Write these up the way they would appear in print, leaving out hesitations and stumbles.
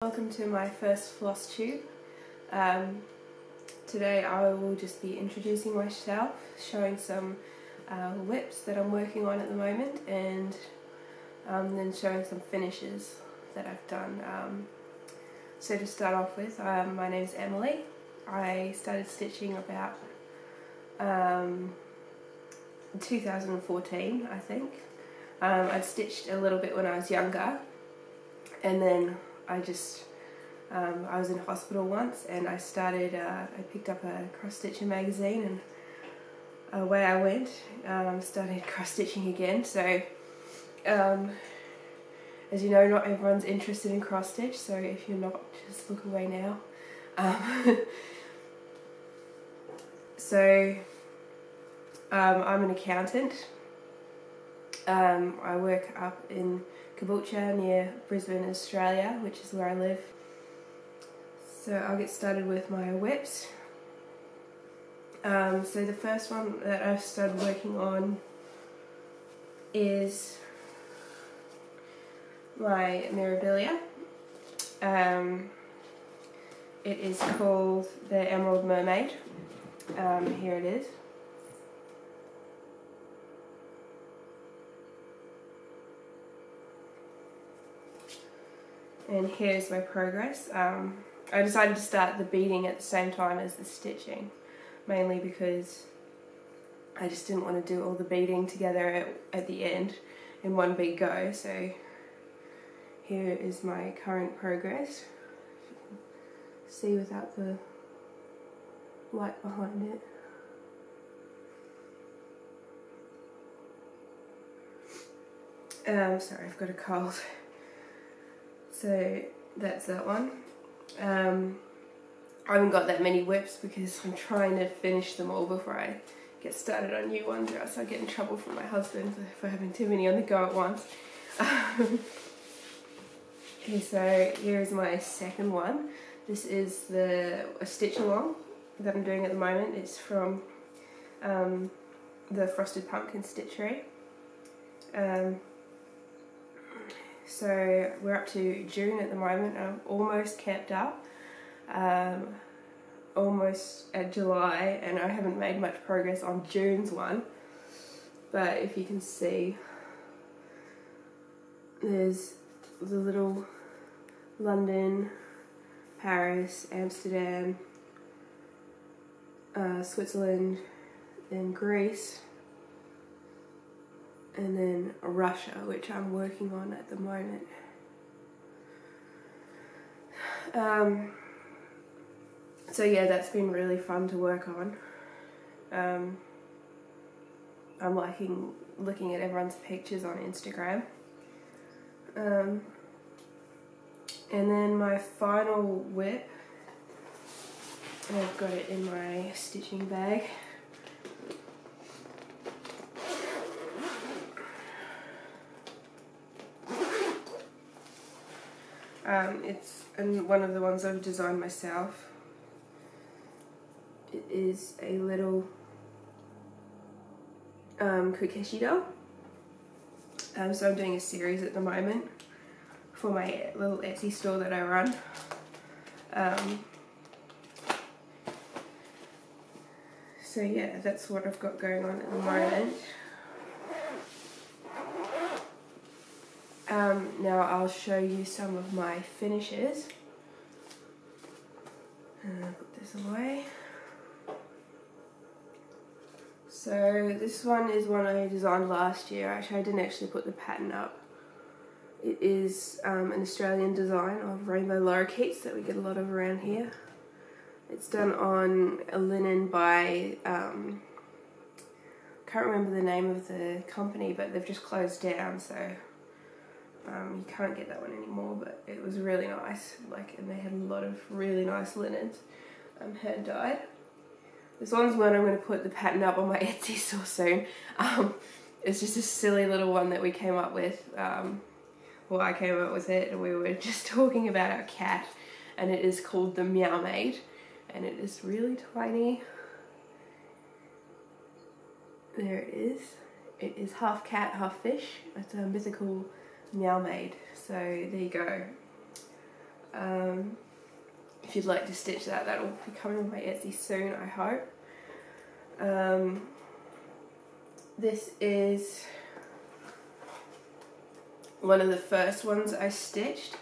Welcome to my first floss tube. Today I will just be introducing myself, showing some WIPS that I'm working on at the moment, and then showing some finishes that I've done. So to start off with, my name's Emily. I started stitching about 2014, I think. I'd stitched a little bit when I was younger, and then I was in hospital once, and I picked up a cross-stitching magazine, and away I went, started cross-stitching again. So, as you know, not everyone's interested in cross-stitch, so if you're not, just look away now. I'm an accountant. I work up in Caboolture near Brisbane, Australia, which is where I live. So I'll get started with my WIPS. So the first one that I've started working on is my memorabilia. It is called the Emerald Mermaid. Here it is. And here's my progress. I decided to start the beading at the same time as the stitching, mainly because I just didn't want to do all the beading together at the end in one big go. So here is my current progress. See without the light behind it. Sorry, I've got a cold. So that's that one. I haven't got that many WIPS because I'm trying to finish them all before I get started on new ones, or else I get in trouble from my husband for having too many on the go at once. Okay, so here's my second one. This is a stitch along that I'm doing at the moment. It's from the Frosted Pumpkin Stitchery. So we're up to June at the moment, and I'm almost kept up, almost at July, and I haven't made much progress on June's one. But if you can see, there's the little London, Paris, Amsterdam, Switzerland, then Greece, and then Russia, which I'm working on at the moment. So yeah, that's been really fun to work on. I'm liking looking at everyone's pictures on Instagram. And then my final WIP, I've got it in my stitching bag. It's one of the ones I've designed myself. It is a little Kokeshi doll. So I'm doing a series at the moment for my little Etsy store that I run. So yeah, that's what I've got going on at the moment. Now I'll show you some of my finishes. Put this away. So this one is one I designed last year. Actually, I didn't actually put the pattern up. It is an Australian design of rainbow lorikeets that we get a lot of around here. It's done on a linen by, can't remember the name of the company, but they've just closed down, so you can't get that one anymore, but it was really nice, and they had a lot of really nice linens, hand dyed. This one's one I'm going to put the pattern up on my Etsy store soon. It's just a silly little one that we came up with. Well, I came up with it, and we were just talking about our cat, and it is called the Meow Maid, and it is really tiny. There it is. It is half cat, half fish. It's a mythical Meow Maid. So there you go. If you'd like to stitch that, that'll be coming on my Etsy soon, I hope. This is one of the first ones I stitched.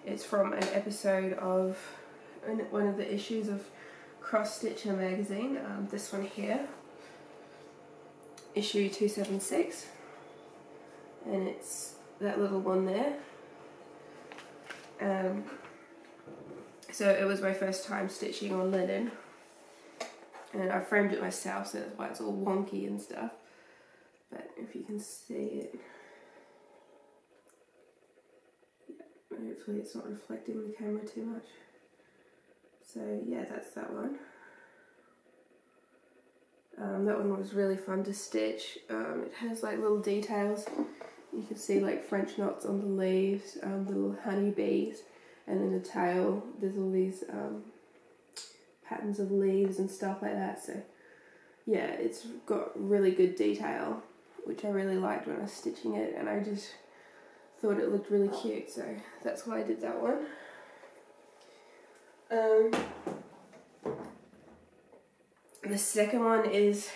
It's from an episode of one of the issues of Cross Stitcher magazine. This one here, issue 276, and it's that little one there. So it was my first time stitching on linen, and I framed it myself, so that's why it's all wonky and stuff. But if you can see it, yeah, hopefully it's not reflecting the camera too much. So yeah, that's that one. That one was really fun to stitch. It has like little details. You can see like French knots on the leaves, little honeybees, and then the tail. There's all these patterns of leaves and stuff like that. So yeah, it's got really good detail, which I really liked when I was stitching it, and I just thought it looked really cute, so that's why I did that one. The second one is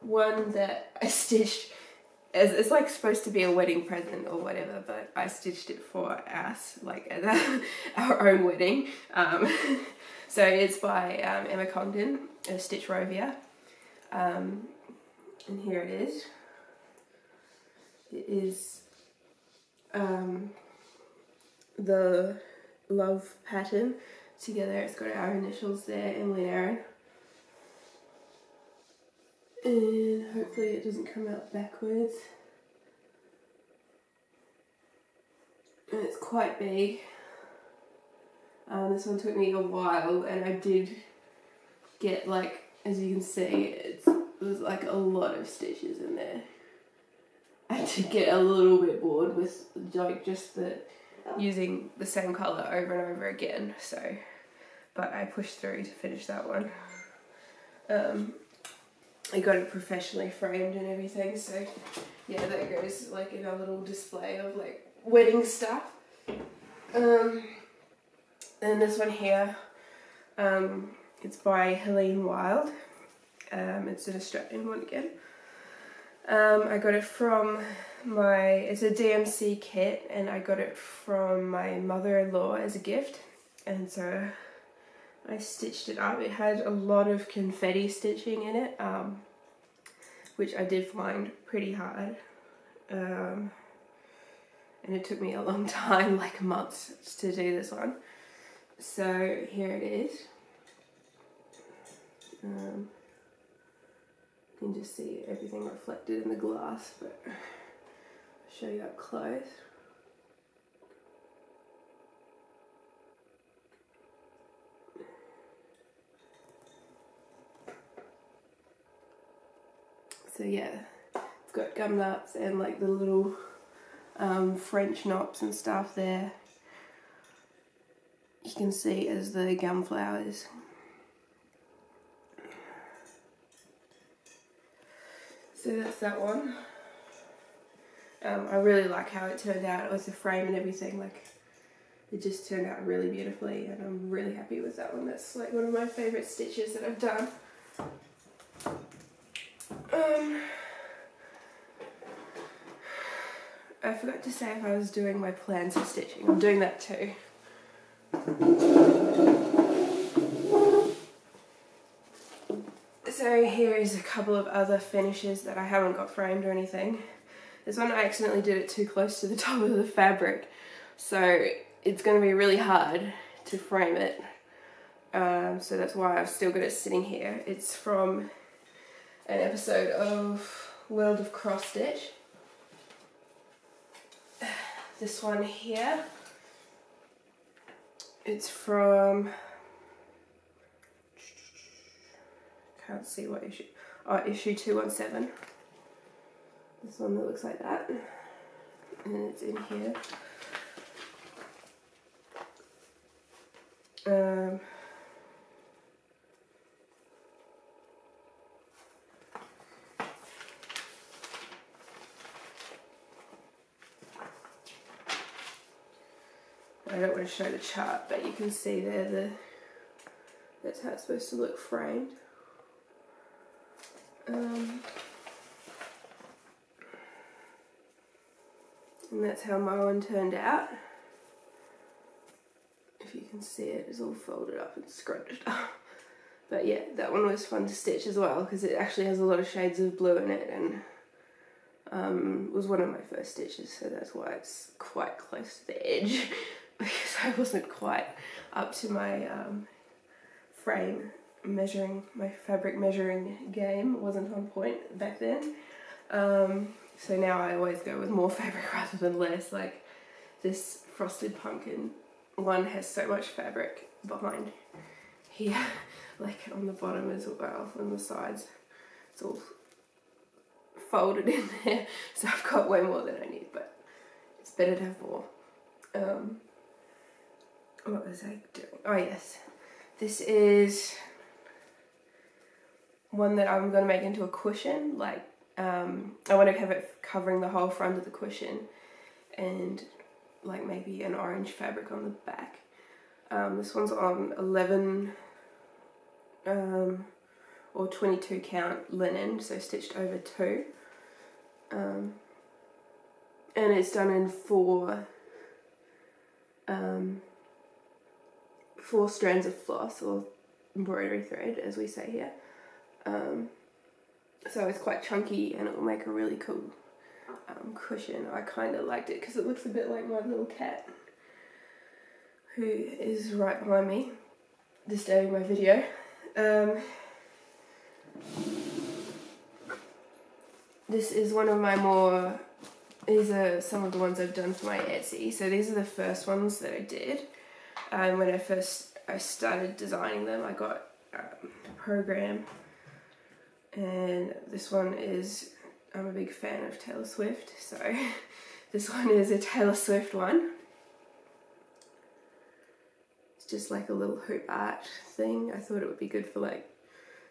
one that I stitched as, it's like supposed to be a wedding present or whatever, but I stitched it for us, like at our own wedding. So it's by Emma Condon, Stitch Rovia, and here it is. It is the love pattern together. It's got our initials there, Emily and Aaron. And hopefully it doesn't come out backwards. And it's quite big. This one took me a while, and I did get, like, as you can see, there's like a lot of stitches in there. I did get a little bit bored with like just using the same colour over and over again, so, but I pushed through to finish that one. I got it professionally framed and everything, so yeah, that goes like in a little display of like wedding stuff. And this one here, it's by Helene Wild. It's an Australian one again. I got it from it's a DMC kit, and I got it from my mother-in-law as a gift, and so I stitched it up. It had a lot of confetti stitching in it, which I did find pretty hard, and it took me a long time, like months, to do this one. So here it is. You can just see everything reflected in the glass, but I'll show you up close. So yeah, it's got gum nuts and like the little French knots and stuff there. You can see as the gum flowers. So that's that one. I really like how it turned out with the frame and everything. Like, it just turned out really beautifully, and I'm really happy with that one. That's like one of my favourite stitches that I've done. I forgot to say if I was doing my plans for stitching. I'm doing that too. So here is a couple of other finishes that I haven't got framed or anything. This one I accidentally did it too close to the top of the fabric, so it's going to be really hard to frame it. So that's why I've still got it sitting here. It's from an episode of World of Cross Stitch. This one here, it's from, can't see what issue, oh, issue 217. This one that looks like that, and it's in here. I don't want to show the chart, but you can see there that's how it's supposed to look framed. And that's how my one turned out. If you can see it, it's all folded up and scrunched up. But yeah, that one was fun to stitch as well because it actually has a lot of shades of blue in it, and was one of my first stitches, so that's why it's quite close to the edge because I wasn't quite up to my frame measuring, my fabric measuring game wasn't on point back then. So now I always go with more fabric rather than less. Like this frosted pumpkin one has so much fabric behind here, like on the bottom as well, on the sides. It's all folded in there, so I've got way more than I need, but it's better to have more. What was I doing? Oh yes, this is one that I'm going to make into a cushion. Like I want to have it covering the whole front of the cushion, and like maybe an orange fabric on the back. This one's on 11 or 22 count linen, so stitched over 2. And it's done in 4 strands of floss, or embroidery thread as we say here. So it's quite chunky and it will make a really cool cushion. I kind of liked it because it looks a bit like my little cat, who is right behind me disturbing my video. This is one of my more, these are some of the ones I've done for my Etsy. So these are the first ones that I did. When I started designing them, I got a program, and this one is, I'm a big fan of Taylor Swift, so this one is a Taylor Swift one. It's just like a little hoop art thing. I thought it would be good for like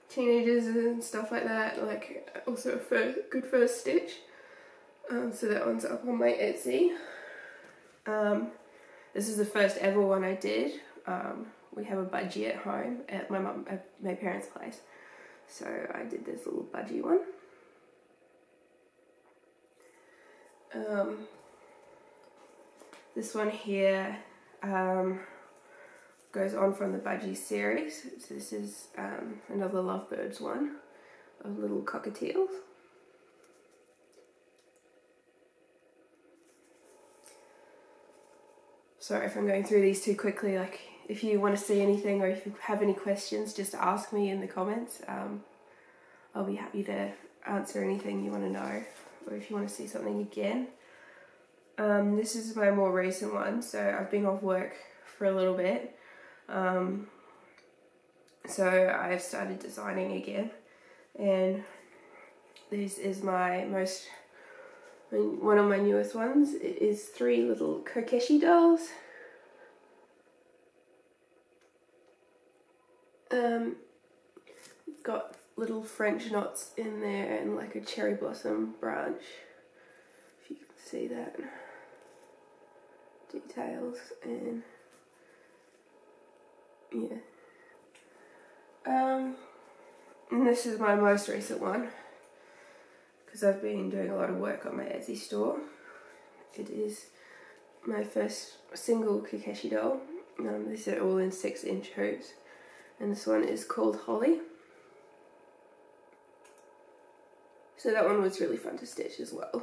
teenagers and stuff like that, like also a good first stitch. So that one's up on my Etsy. This is the first ever one I did. We have a budgie at home at my parents' place, so I did this little budgie one. This one here goes on from the budgie series. So this is another Lovebirds one of little cockatiels. Sorry if I'm going through these too quickly. Like, if you want to see anything or if you have any questions, just ask me in the comments. I'll be happy to answer anything you want to know, or if you want to see something again. This is my more recent one, so I've been off work for a little bit. So I've started designing again, and this is my one of my newest ones. It is 3 little Kokeshi dolls. It's got little French knots in there and like a cherry blossom branch, if you can see that. Details, and yeah. And this is my most recent one, because I've been doing a lot of work on my Etsy store. It is my first single Kokeshi doll. These are all in 6-inch hoops, and this one is called Holly. So that one was really fun to stitch as well.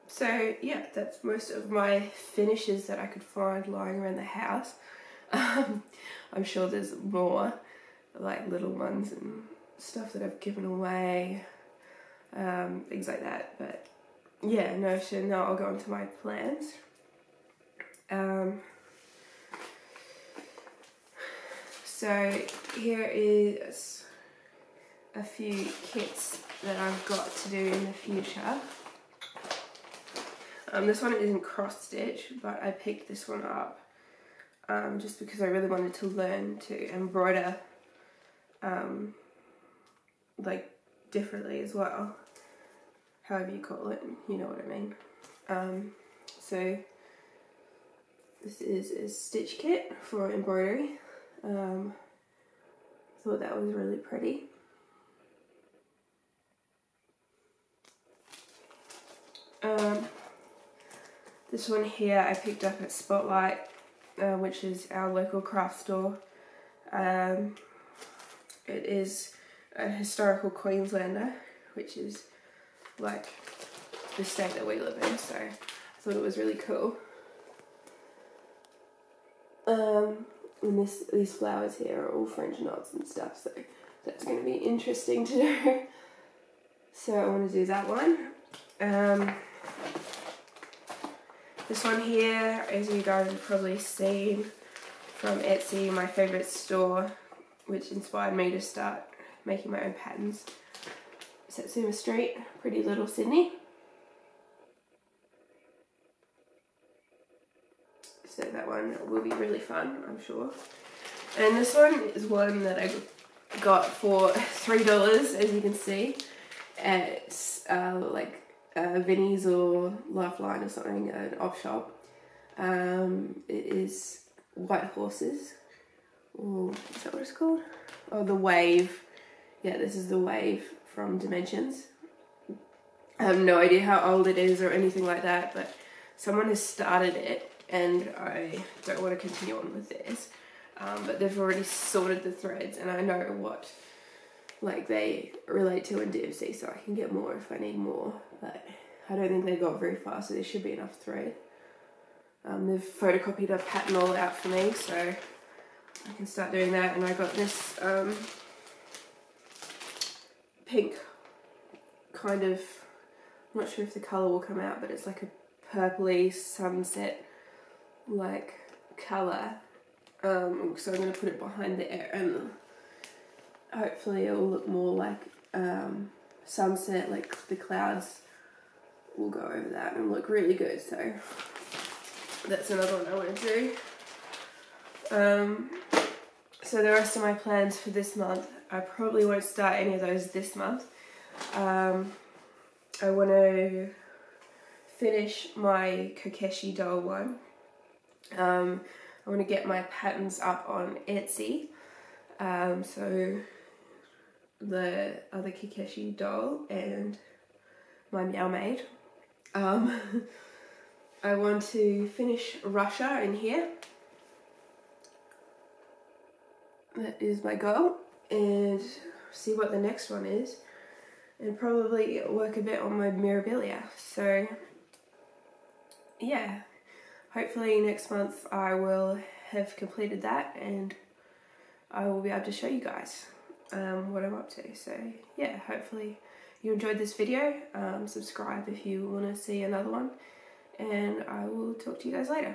So yeah, that's most of my finishes that I could find lying around the house. I'm sure there's more, like little ones and stuff that I've given away, things like that. But yeah, no, so now I'll go on to my plans. So here is a few kits that I've got to do in the future. This one isn't cross stitch, but I picked this one up just because I really wanted to learn to embroider like differently as well, however you call it, you know what I mean. So This is a stitch kit for embroidery. Thought that was really pretty. This one here I picked up at Spotlight, which is our local craft store. It is a historical Queenslander, which is like the state that we live in, so I thought it was really cool. And these flowers here are all French knots and stuff, so that's going to be interesting to do. So I want to do that one. This one here, as you guys have probably seen from Etsy, my favourite store, which inspired me to start making my own patterns. Satsuma Street, Pretty Little Sydney. So that one will be really fun, I'm sure. And this one is one that I got for $3, as you can see, at like Vinnie's or Lifeline or something, an op shop. It is White Horses. Or is that what it's called? Oh, the Wave. Yeah, this is the Wave from Dimensions. I have no idea how old it is or anything like that, but someone has started it and I don't want to continue on with this. But they've already sorted the threads and I know what like they relate to in DMC, so I can get more if I need more, but I don't think they got very far, so there should be enough thread. They've photocopied a pattern all out for me, so I can start doing that. And I got this pink kind of, I'm not sure if the colour will come out, but it's like a purpley sunset like colour. So I'm going to put it behind there and hopefully it will look more like sunset, like the clouds will go over that and look really good. So that's another one I want to do. So the rest of my plans for this month, I probably won't start any of those this month. I want to finish my Kokeshi doll one. I want to get my patterns up on Etsy. So the other Kokeshi doll and my Meow Maid. I want to finish Russia in here. That is my goal, and see what the next one is, and probably work a bit on my Mirabilia. So yeah, hopefully next month I will have completed that and I will be able to show you guys what I'm up to. So yeah, hopefully you enjoyed this video. Subscribe if you want to see another one, and I will talk to you guys later.